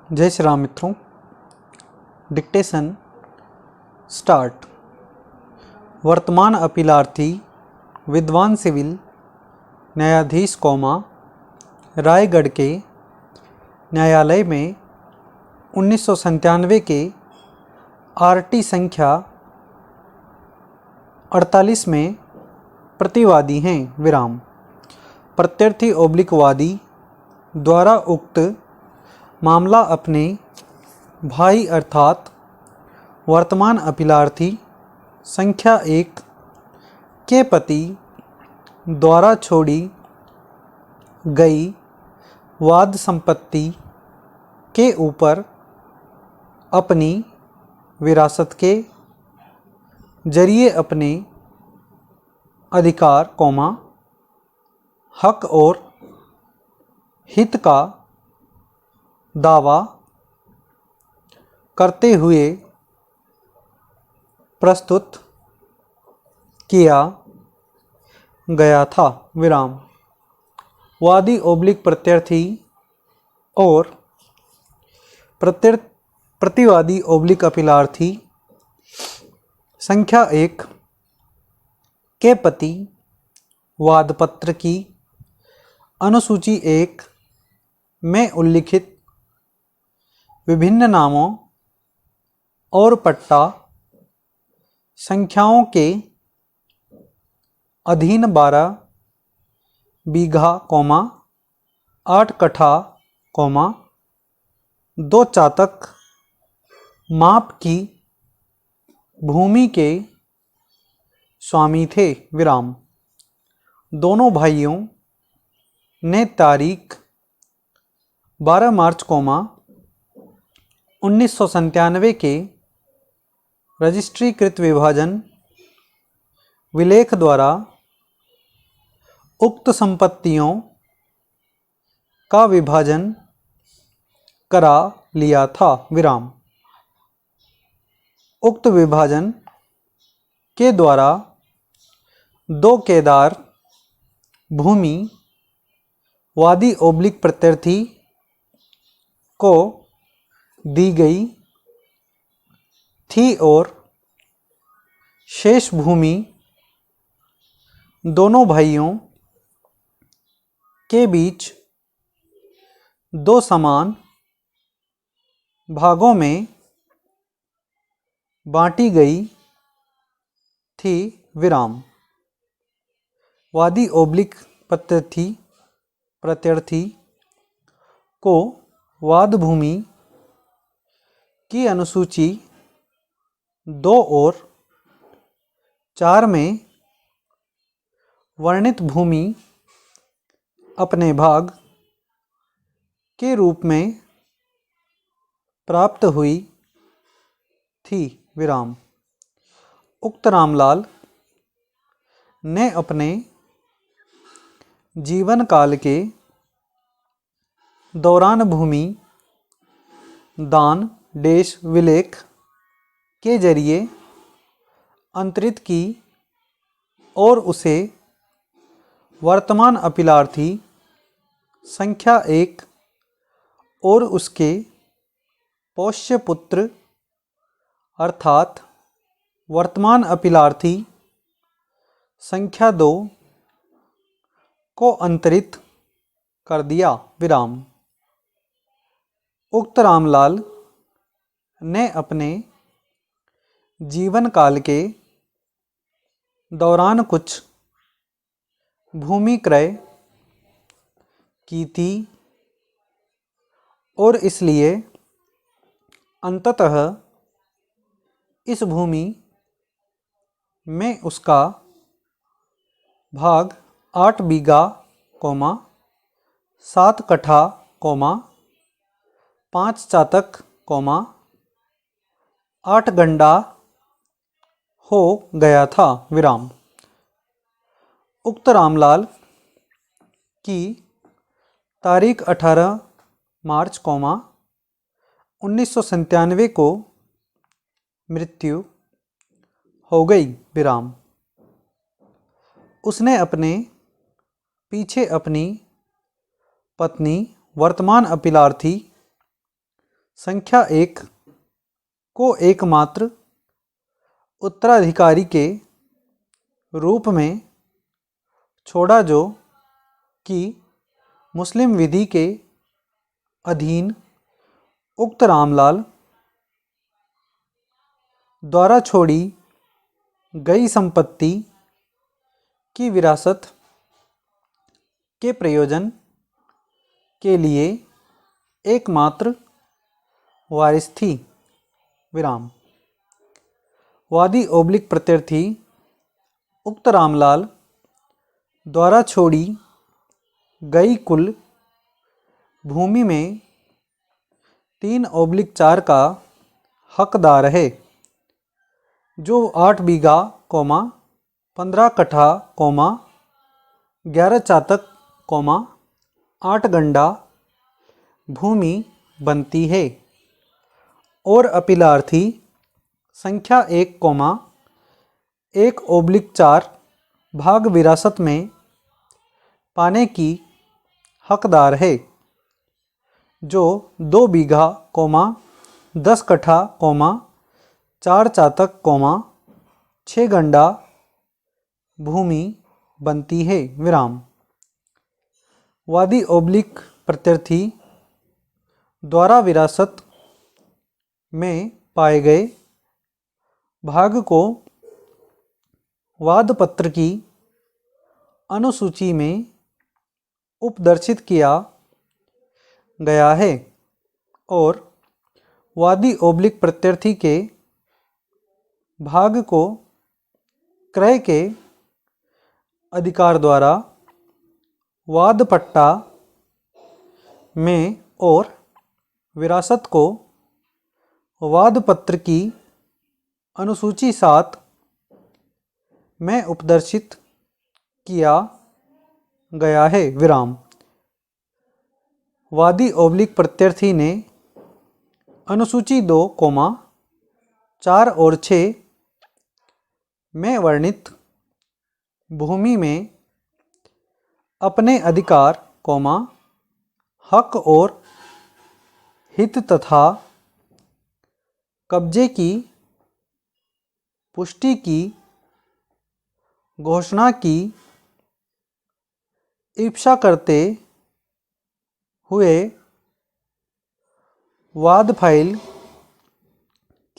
जय श्री राम मित्रों। Dictation start. वर्तमान अपीलार्थी विद्वान सिविल न्यायाधीश रायगढ़ के न्यायालय में 1997 के आरटी संख्या 48 में प्रतिवादी हैं विराम। प्रत्यर्थी ओब्लिक वादी द्वारा उक्त मामला अपने भाई अर्थात वर्तमान अपीलार्थी संख्या 1 के पति द्वारा छोड़ी गई वाद संपत्ति के ऊपर अपनी विरासत के जरिए अपने अधिकार हक और हित का दावा करते हुए प्रस्तुत किया गया था विराम। वादी ओब्लिक प्रत्यर्थी और प्रतिवादी ओब्लिक अपीलार्थी संख्या 1 के पति वादपत्र की अनुसूची 1 में उल्लिखित विभिन्न नामों और पट्टा संख्याओं के अधीन 12 बीघा 8 कट्ठा 2 चातक माप की भूमि के स्वामी थे विराम। दोनों भाइयों ने तारीख 12 मार्च 1997 के रजिस्ट्रीकृत विभाजन विलेख द्वारा उक्त संपत्तियों का विभाजन करा लिया था विराम। उक्त विभाजन के द्वारा 2 केदार भूमि वादी ओब्लिक प्रत्यर्थी को दी गई थी और शेष भूमि दोनों भाइयों के बीच 2 समान भागों में बांटी गई थी विराम। वादी ओब्लिक प्रत्यर्थी को वाद भूमि की अनुसूची 2 और 4 में वर्णित भूमि अपने भाग के रूप में प्राप्त हुई थी विराम। उक्त रामलाल ने अपने जीवन काल के दौरान भूमि दान विलेख के जरिए अंतरित की और उसे वर्तमान अपीलार्थी संख्या 1 और उसके पोष्य पुत्र अर्थात वर्तमान अपीलार्थी संख्या 2 को अंतरित कर दिया विराम। उक्त रामलाल ने अपने जीवन काल के दौरान कुछ भूमि क्रय की थी और इसलिए अंततः इस भूमि में उसका भाग 8 बीघा 7 कट्ठा 5 चातक 8 गंडा हो गया था विराम। उक्त रामलाल की तारीख 18 मार्च 1997 को मृत्यु हो गई विराम। उसने अपने पीछे अपनी पत्नी वर्तमान अपीलार्थी संख्या 1 को एकमात्र उत्तराधिकारी के रूप में छोड़ा जो कि मुस्लिम विधि के अधीन उक्त रामलाल द्वारा छोड़ी गई संपत्ति की विरासत के प्रयोजन के लिए एकमात्र वारिस थी। विराम। वादी ओब्लिक प्रत्यर्थी उक्त रामलाल द्वारा छोड़ी गई कुल भूमि में 3/4 का हकदार है, जो 8 बीघा, 15 कट्ठा, 11 चातक, 8 गंडा भूमि बनती है, और अपीलार्थी संख्या 1,1/4 भाग विरासत में पाने की हकदार है, जो 2 बीघा, 10 कट्ठा, 4 चातक, 6 गंडा भूमि बनती है। विराम। वादी ओब्लिक प्रत्यर्थी द्वारा विरासत में पाए गए भाग को वादपत्र की अनुसूची में उपदर्शित किया गया है, और वादी ओब्लिक प्रत्यर्थी के भाग को क्रय के अधिकार द्वारा वादपट्टा में और विरासत को वादपत्र की अनुसूची 7 में उपदर्शित किया गया है। विराम। वादी ओब्लिक प्रत्यर्थी ने अनुसूची 2, 4 और 6 में वर्णित भूमि में अपने अधिकार, हक और हित तथा कब्जे की पुष्टि की घोषणा की इच्छा करते हुए वाद फाइल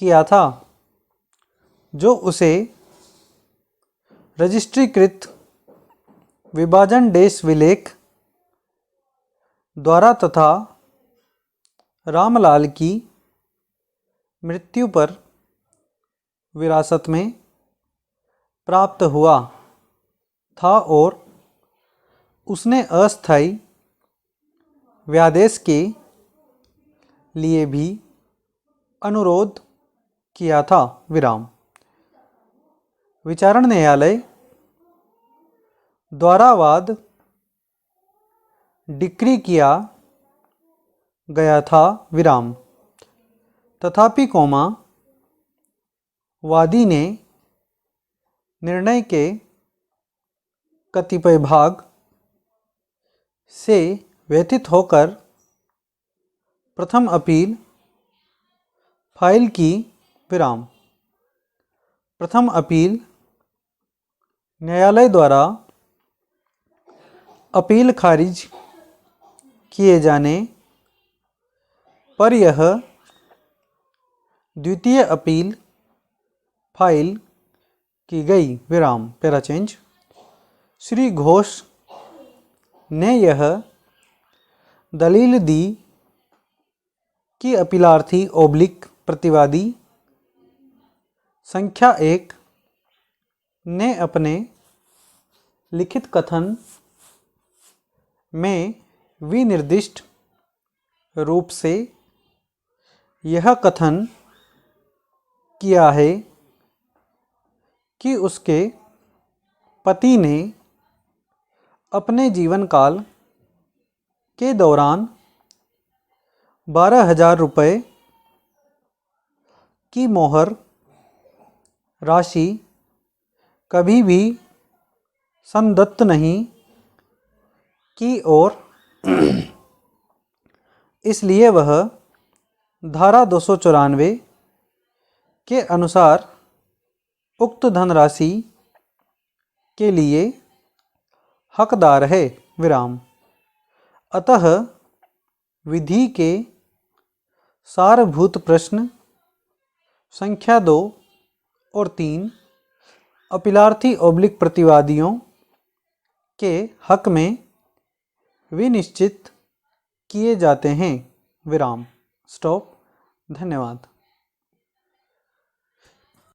किया था, जो उसे रजिस्ट्रीकृत विभाजन देश विलेख द्वारा तथा रामलाल की मृत्यु पर विरासत में प्राप्त हुआ था, और उसने अस्थायी व्यादेश के लिए भी अनुरोध किया था। विराम। विचारण न्यायालय द्वारा वाद डिक्री किया गया था। विराम। तथापि, वादी ने निर्णय के कतिपय भाग से व्यथित होकर प्रथम अपील फाइल की। विराम। प्रथम अपील न्यायालय द्वारा अपील खारिज किए जाने पर यह द्वितीय अपील फाइल की गई। विराम। Para change. श्री घोष ने यह दलील दी कि अपीलार्थी ओब्लिक प्रतिवादी संख्या 1 ने अपने लिखित कथन में विनिर्दिष्ट रूप से यह कथन किया है कि उसके पति ने अपने जीवन काल के दौरान 12,000 रुपये की मोहर राशि कभी भी संदत्त नहीं की, और इसलिए वह धारा 294 के अनुसार उक्त धनराशि के लिए हकदार है विराम। अतः विधि के सारभूत प्रश्न संख्या 2 और 3 अपीलार्थी / प्रतिवादियों के हक में विनिश्चित किए जाते हैं विराम। स्टॉप। धन्यवाद।